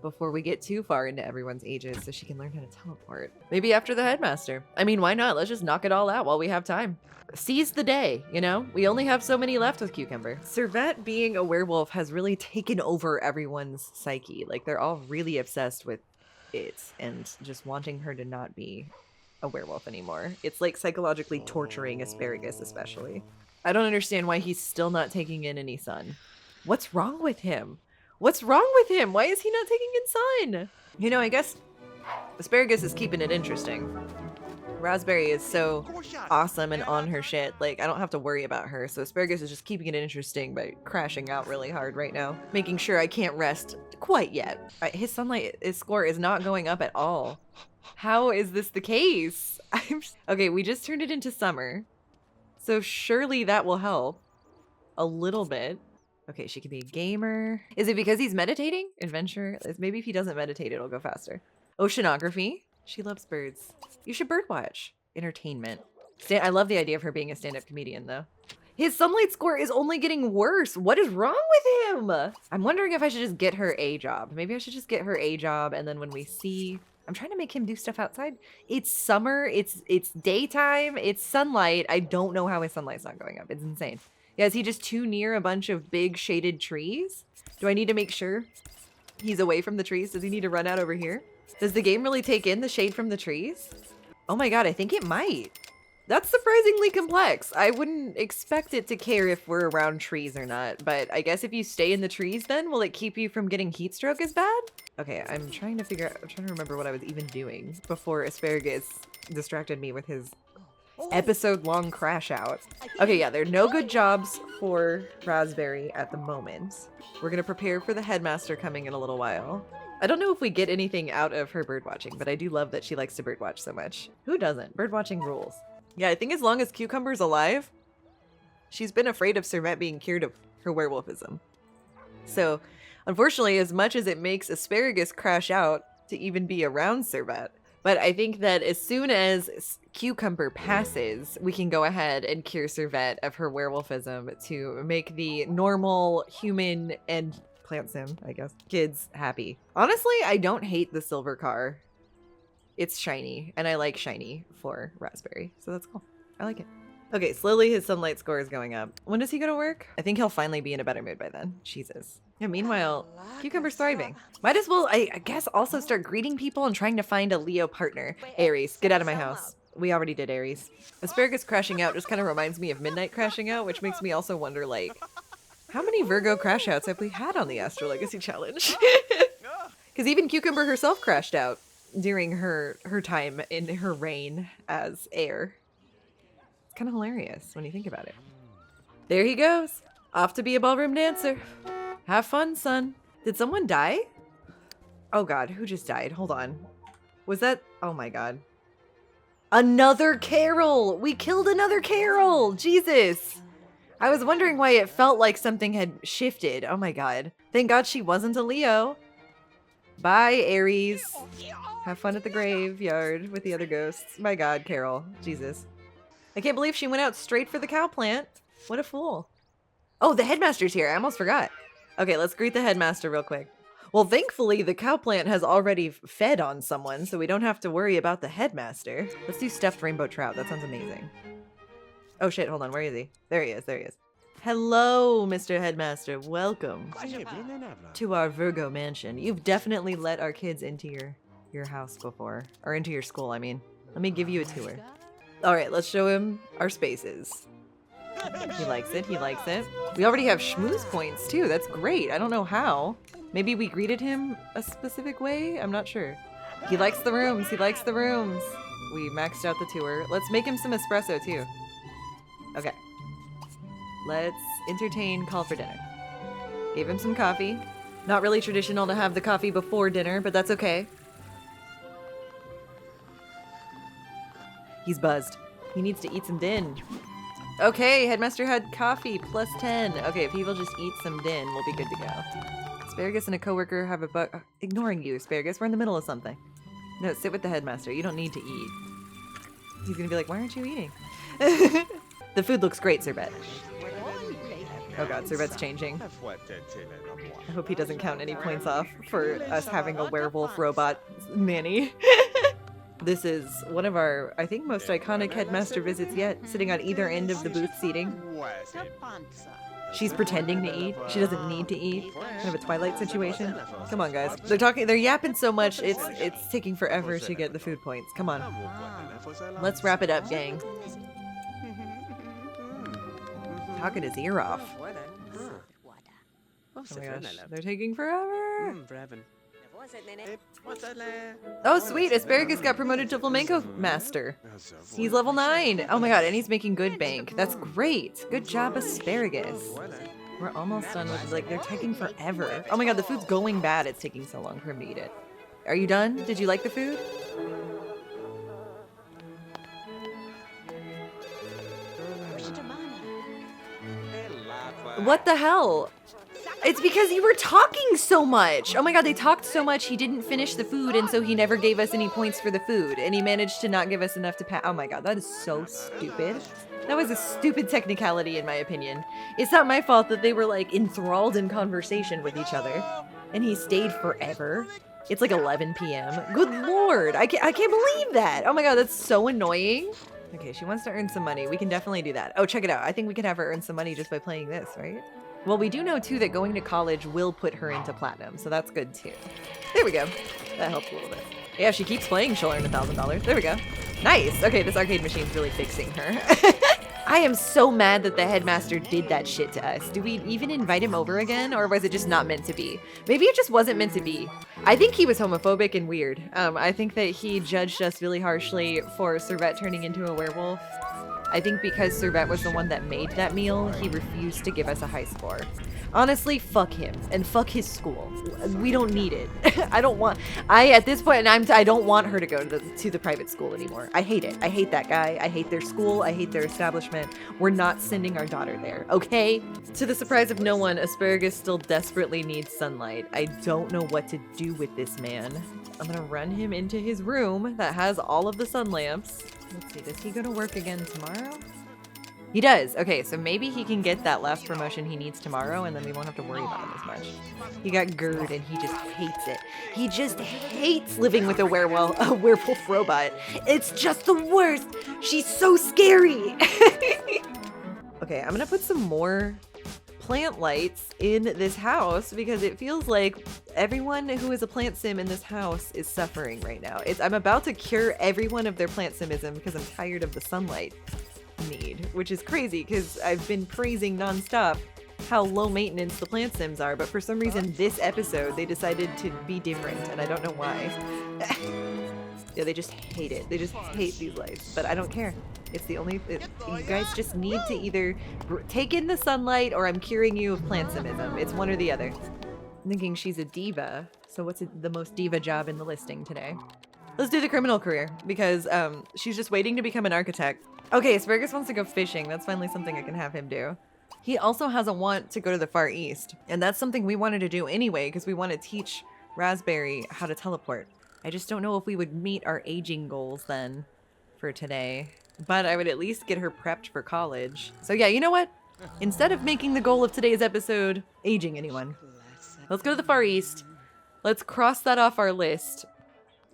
before we get too far into everyone's ages so she can learn how to teleport. Maybe after the headmaster. I mean, why not? Let's just knock it all out while we have time. Seize the day, you know? We only have so many left with Cucumber. Servette being a werewolf has really taken over everyone's psyche. Like, they're all really obsessed with it and just wanting her to not be a werewolf anymore. It's like psychologically torturing Asparagus, especially. I don't understand why he's still not taking in any sun. What's wrong with him? What's wrong with him? Why is he not taking in sun? You know, I guess Asparagus is keeping it interesting. Raspberry is so awesome and on her shit. Like, I don't have to worry about her. So Asparagus is just keeping it interesting by crashing out really hard right now. Making sure I can't rest quite yet. His sunlight score is not going up at all. How is this the case? Okay, we just turned it into summer. So surely that will help a little bit. Okay, she could be a gamer. Is it because he's meditating? Adventure? Maybe if he doesn't meditate, it'll go faster. Oceanography. She loves birds. You should birdwatch. Entertainment. I love the idea of her being a stand-up comedian, though. His sunlight score is only getting worse. What is wrong with him? I'm wondering if I should just get her a job. Maybe I should just get her a job, and then when we see... I'm trying to make him do stuff outside. It's summer. It's daytime. It's sunlight. I don't know how his sunlight's not going up. It's insane. Yeah, is he just too near a bunch of big shaded trees? Do I need to make sure he's away from the trees? Does he need to run out over here? Does the game really take in the shade from the trees? Oh my god, I think it might. That's surprisingly complex. I wouldn't expect it to care if we're around trees or not, but I guess if you stay in the trees then, will it keep you from getting heat stroke as bad? Okay, I'm trying to remember what I was even doing before Asparagus distracted me with his episode-long crash out. Okay, yeah, there are no good jobs for Raspberry at the moment. We're gonna prepare for the headmaster coming in a little while. I don't know if we get anything out of her birdwatching, but I do love that she likes to birdwatch so much. Who doesn't? Birdwatching rules. Yeah, I think as long as Cucumber's alive, she's been afraid of Servette being cured of her werewolfism. So, unfortunately, as much as it makes Asparagus crash out to even be around Servette, but I think that as soon as Cucumber passes, we can go ahead and cure Servette of her werewolfism to make the normal human and plant sim, I guess, kids happy. Honestly, I don't hate the silver car. It's shiny, and I like shiny for Raspberry, so that's cool. I like it. Okay, slowly his sunlight score is going up. When does he go to work? I think he'll finally be in a better mood by then. Jesus. Yeah, meanwhile, Cucumber's thriving. Might as well, I guess, also start greeting people and trying to find a Leo partner. Aries, get out of my house. We already did Aries. Asparagus crashing out just kind of reminds me of Midnight crashing out, which makes me also wonder, like, how many Virgo crash outs have we had on the Astrolegacy challenge? Because even Cucumber herself crashed out during her time in her reign as heir. It's kind of hilarious when you think about it. There he goes, off to be a ballroom dancer. Have fun, son. Did someone die? Oh god, who just died? Hold on. Was that... Oh my god. Another Carol! We killed another Carol! Jesus! I was wondering why it felt like something had shifted. Oh my god. Thank god she wasn't a Leo. Bye, Aries. Have fun at the graveyard with the other ghosts. My god, Carol. Jesus. I can't believe she went out straight for the cow plant. What a fool. Oh, the headmaster's here. I almost forgot. Okay, let's greet the headmaster real quick. Well, thankfully, the cow plant has already fed on someone, so we don't have to worry about the headmaster. Let's do stuffed rainbow trout. That sounds amazing. Oh shit, hold on. Where is he? There he is. There he is. Hello, Mr. Headmaster. Welcome to our Virgo mansion. You've definitely let our kids into your house before. Or into your school, I mean. Let me give you a tour. Alright, let's show him our spaces. He likes it. He likes it. We already have schmooze points, too. That's great. I don't know how. Maybe we greeted him a specific way? I'm not sure. He likes the rooms. He likes the rooms. We maxed out the tour. Let's make him some espresso, too. Okay. Let's entertain, call for dinner. Gave him some coffee. Not really traditional to have the coffee before dinner, but that's okay. He's buzzed. He needs to eat some din. Okay, Headmaster had coffee, plus 10. Okay, if he will just eat some din, we'll be good to go. Asparagus and a coworker have a bug. Ignoring you, Asparagus. We're in the middle of something. No, sit with the Headmaster. You don't need to eat. He's gonna be like, why aren't you eating? The food looks great, Servette. Oh god, Servette's changing. I hope he doesn't count any points off for us having a werewolf robot nanny. This is one of our, I think, most iconic headmaster visits yet, sitting on either end of the booth seating. She's pretending to eat. She doesn't need to eat. Kind of a Twilight situation. Come on, guys. They're yapping so much, it's taking forever to get the food points. Come on. Let's wrap it up, gang. Talking his ear off. Oh my gosh, they're taking forever. Oh sweet, Asparagus got promoted to Flamenco Master. He's level 9. Oh my god, and he's making good bank. That's great. Good job, Asparagus. We're almost done with, like, they're taking forever. Oh my god, the food's going bad. It's taking so long for him to eat it. Are you done? Did you like the food? What the hell? It's because you were talking so much. Oh my god, they talked so much he didn't finish the food, and so he never gave us any points for the food. And he managed to not give us enough to pass. Oh my god, that is so stupid. That was a stupid technicality in my opinion. It's not my fault that they were like enthralled in conversation with each other. And he stayed forever. It's like 11 p.m. Good lord, I can't believe that. Oh my god, that's so annoying. Okay, she wants to earn some money. We can definitely do that. Oh, check it out. I think we can have her earn some money just by playing this, right? Well, we do know, too, that going to college will put her into platinum, so that's good, too. There we go. That helps a little bit. Yeah, if she keeps playing, she'll earn $1,000. There we go. Nice. Okay, this arcade machine's really fixing her. I am so mad that the headmaster did that shit to us. Do we even invite him over again, or was it just not meant to be? Maybe it just wasn't meant to be. I think he was homophobic and weird. I think that he judged us really harshly for Servette turning into a werewolf. I think because Servette was the one that made that meal, he refused to give us a high score. Honestly, fuck him and fuck his school. We don't need it. At this point, I don't want her to go to the private school anymore. I hate it. I hate that guy. I hate their school. I hate their establishment. We're not sending our daughter there, okay? To the surprise of no one, Asparagus still desperately needs sunlight. I don't know what to do with this man. I'm gonna run him into his room that has all of the sun lamps. Let's see, does he go to work again tomorrow? He does. Okay, so maybe he can get that last promotion he needs tomorrow, and then we won't have to worry about him as much. He got GERD, and he just hates it. He just hates living with a werewolf robot. It's just the worst. She's so scary. Okay, I'm gonna put some more plant lights in this house because it feels like everyone who is a plant sim in this house is suffering right now. I'm about to cure everyone of their plant simism because I'm tired of the sunlight need, which is crazy because I've been praising nonstop how low maintenance the plant sims are, but for some reason this episode they decided to be different, and I don't know why. Yeah, they just hate it. They just hate these lights, but I don't care. It's the only, you guys just need to either take in the sunlight or I'm curing you of plant simism. It's one or the other. I'm thinking she's a diva, so what's the most diva job in the listing today? Let's do the criminal career, because she's just waiting to become an architect. Okay, Asparagus wants to go fishing. That's finally something I can have him do. He also has a want to go to the Far East, and that's something we wanted to do anyway, because we want to teach Raspberry how to teleport. I just don't know if we would meet our aging goals then for today, but I would at least get her prepped for college. So yeah, you know what? instead of making the goal of today's episode aging anyone. Let's go to the Far East. Let's cross that off our list.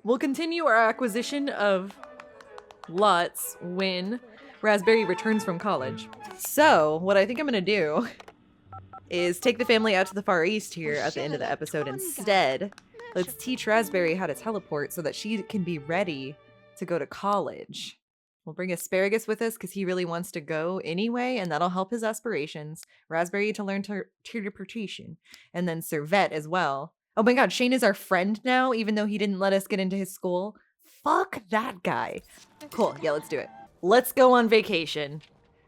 We'll continue our acquisition of lots when Raspberry returns from college. So, what I think I'm gonna do is take the family out to the Far East here at the end of the episode instead. Let's teach Raspberry how to teleport so that she can be ready to go to college. We'll bring Asparagus with us because he really wants to go anyway, and that'll help his aspirations. Raspberry to learn teleportation, and then Servette as well. Oh my god, Shane is our friend now, even though he didn't let us get into his school. Fuck that guy. Cool, yeah, let's do it. Let's go on vacation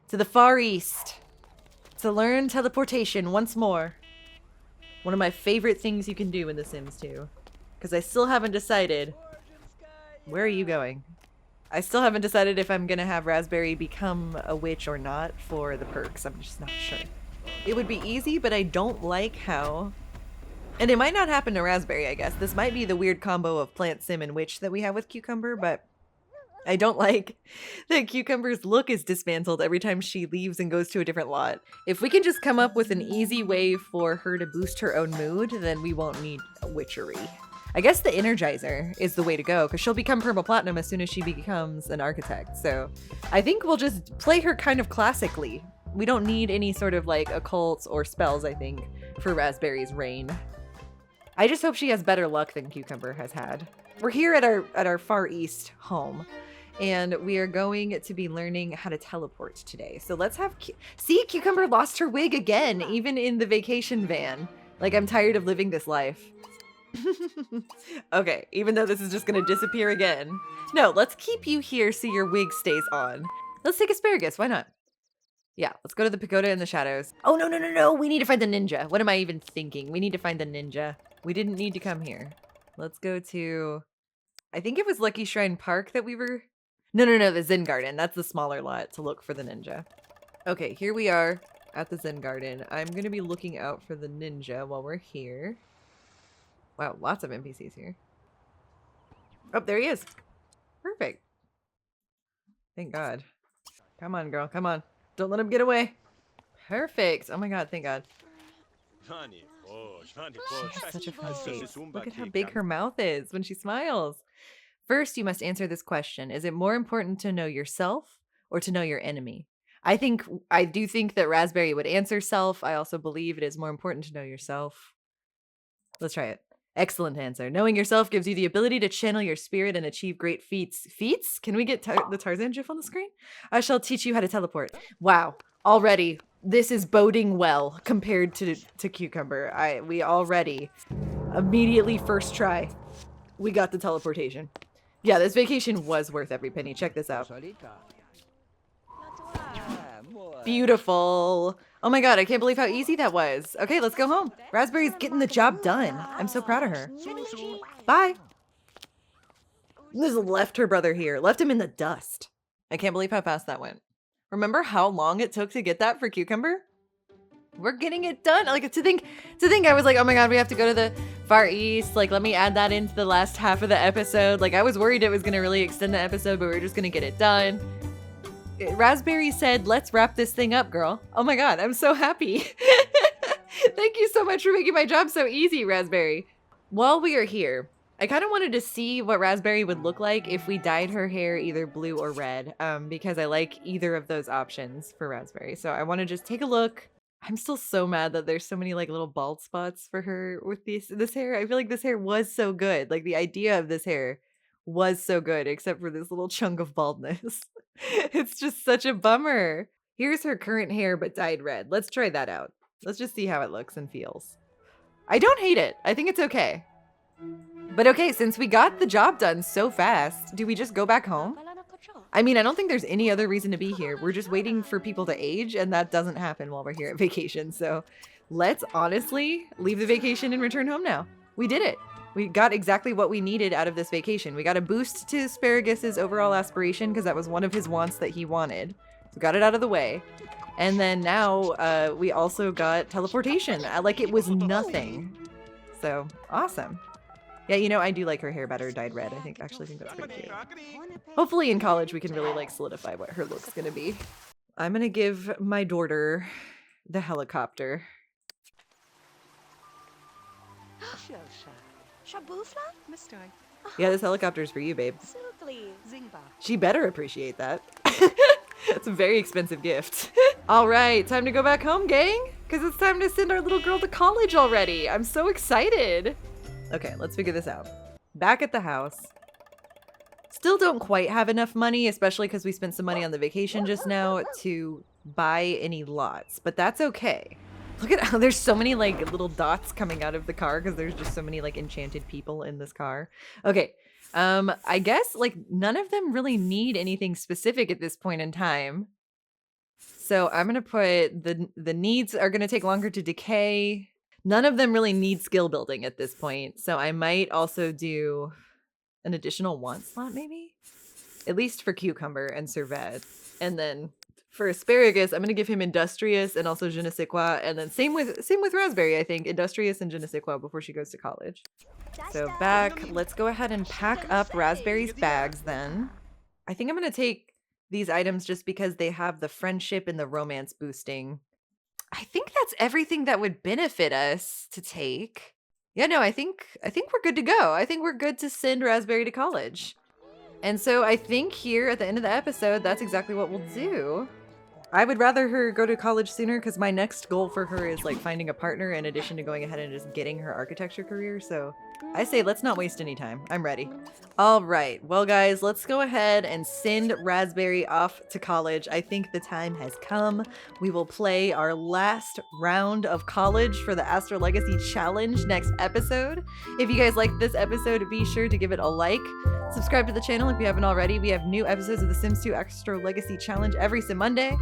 to the Far East to learn teleportation once more. One of my favorite things you can do in The Sims 2. Because I still haven't decided. Where are you going? I still haven't decided if I'm gonna have Raspberry become a witch or not for the perks. I'm just not sure. It would be easy, but I don't like how... And it might not happen to Raspberry, I guess. This might be the weird combo of plant sim and witch that we have with Cucumber, but I don't like that Cucumber's look is dismantled every time she leaves and goes to a different lot. If we can just come up with an easy way for her to boost her own mood, then we won't need witchery. I guess the Energizer is the way to go, because she'll become Purple Platinum as soon as she becomes an architect. So I think we'll just play her kind of classically. We don't need any sort of like occults or spells, I think, for Raspberry's reign. I just hope she has better luck than Cucumber has had. We're here at our Far East home, and we are going to be learning how to teleport today. So let's have... See, Cucumber lost her wig again, even in the vacation van. Like, I'm tired of living this life. Okay, even though this is just gonna disappear again. No, let's keep you here so your wig stays on. Let's take Asparagus, why not? Yeah, let's go to the pagoda in the shadows. Oh, no, no, no, no, we need to find the ninja. What am I even thinking? We need to find the ninja. We didn't need to come here. Let's go to... I think it was Lucky Shrine Park that we were... No, no, no, the Zen Garden. That's the smaller lot to look for the ninja. Okay, here we are at the Zen Garden. I'm gonna be looking out for the ninja while we're here. Wow, lots of NPCs here. Oh, there he is. Perfect. Thank God. Come on, girl. Come on. Don't let him get away. Perfect. Oh my God, thank God. She has such a fun face. Look at how big her mouth is when she smiles. First, you must answer this question. Is it more important to know yourself or to know your enemy? I do think that Raspberry would answer self. I also believe it is more important to know yourself. Let's try it. Excellent answer. Knowing yourself gives you the ability to channel your spirit and achieve great feats. Feats? Can we get the Tarzan gif on the screen? I shall teach you how to teleport. Wow. Already, this is boding well compared to Cucumber. We already, immediately first try, we got the teleportation. Yeah, this vacation was worth every penny. Check this out. Beautiful. Oh my God, I can't believe how easy that was. Okay, let's go home. Raspberry's getting the job done. I'm so proud of her. Bye. Just left her brother here. Left him in the dust. I can't believe how fast that went. Remember how long it took to get that for Cucumber? We're getting it done. Like, to think I was like, oh my God, we have to go to the Far East. Like, let me add that into the last half of the episode. Like, I was worried it was going to really extend the episode, but we were just going to get it done. Raspberry said, let's wrap this thing up, girl. Oh my God, I'm so happy. Thank you so much for making my job so easy, Raspberry. While we are here, I kind of wanted to see what Raspberry would look like if we dyed her hair either blue or red, because I like either of those options for Raspberry. So I want to just take a look. I'm still so mad that there's so many like little bald spots for her with this hair. I feel like this hair was so good. Like the idea of this hair was so good, except for this little chunk of baldness. It's just such a bummer. Here's her current hair, but dyed red. Let's try that out. Let's just see how it looks and feels. I don't hate it. I think it's okay. But okay, since we got the job done so fast, do we just go back home? I mean, I don't think there's any other reason to be here. We're just waiting for people to age, and that doesn't happen while we're here at vacation. So let's honestly leave the vacation and return home now. We did it. We got exactly what we needed out of this vacation. We got a boost to Asparagus's overall aspiration because that was one of his wants that he wanted. So got it out of the way. And then now we also got teleportation. Like it was nothing. So awesome. Yeah, you know, I do like her hair better dyed red. I actually think that's pretty cute. Hopefully in college we can really like solidify what her look's gonna be. I'm gonna give my daughter the helicopter. Yeah, this helicopter's for you, babe. She better appreciate that. It's a very expensive gift. All right, time to go back home, gang, because it's time to send our little girl to college already. I'm so excited. Okay, let's figure this out. Back at the house. Still don't quite have enough money, especially because we spent some money on the vacation just now to buy any lots, but that's okay. Look at how there's so many like little dots coming out of the car because there's just so many like enchanted people in this car. Okay, I guess like none of them really need anything specific at this point in time. So I'm gonna put the needs are gonna take longer to decay. None of them really need skill building at this point. So I might also do an additional want slot maybe? At least for Cucumber and Servette. And then for Asparagus, I'm gonna give him Industrious and also Je ne sais quoi. And then same with Raspberry, I think. Industrious and Je ne sais quoi before she goes to college. So back, let's go ahead and pack up Raspberry's bags then. I think I'm gonna take these items just because they have the friendship and the romance boosting. I think that's everything that would benefit us to take. Yeah, no, I think we're good to go. I think we're good to send Raspberry to college. And so I think here at the end of the episode, that's exactly what we'll do. I would rather her go to college sooner because my next goal for her is like finding a partner in addition to going ahead and just getting her architecture career. So I say let's not waste any time. I'm ready. All right. Well, guys, let's go ahead and send Raspberry off to college. I think the time has come. We will play our last round of college for the Astrolegacy Challenge next episode. If you guys liked this episode, be sure to give it a like. Subscribe to the channel if you haven't already. We have new episodes of the Sims 2 Astrolegacy Challenge every Sim Monday.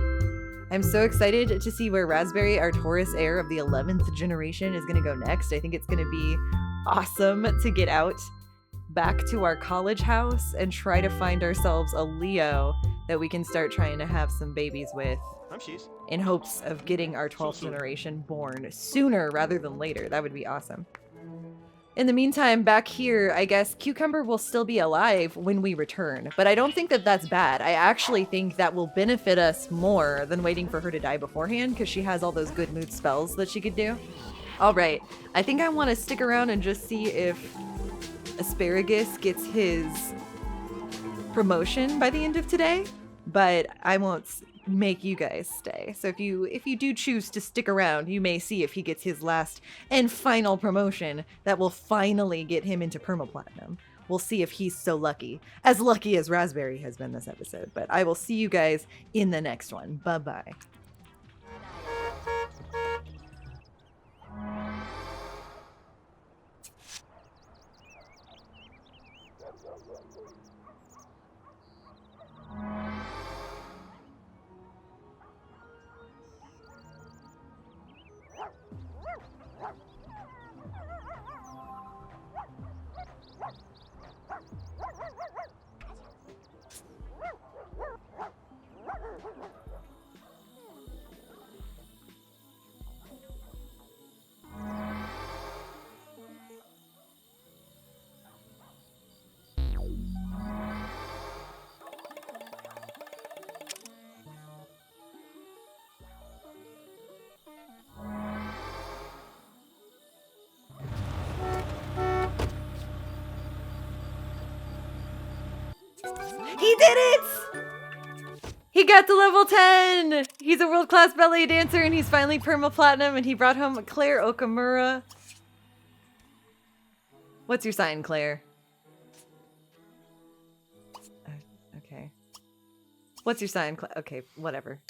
I'm so excited to see where Raspberry, our Taurus heir of the 11th generation, is going to go next. I think it's going to be awesome to get out back to our college house and try to find ourselves a Leo that we can start trying to have some babies with in hopes of getting our 12th generation born sooner rather than later. That would be awesome. In the meantime, back here, I guess Cucumber will still be alive when we return, but I don't think that that's bad. I actually think that will benefit us more than waiting for her to die beforehand because she has all those good mood spells that she could do. All right, I think I want to stick around and just see if Asparagus gets his promotion by the end of today, but I won't make you guys stay. So if you do choose to stick around, you may see if he gets his last and final promotion that will finally get him into permaplatinum. We'll see if he's so lucky as Raspberry has been this episode. But I will see you guys in the next one. Bye-bye. He did it! He got to level 10! He's a world-class ballet dancer and he's finally perma-platinum and he brought home Claire Okamura. What's your sign, Claire? Okay. What's your sign, Claire? Okay, whatever.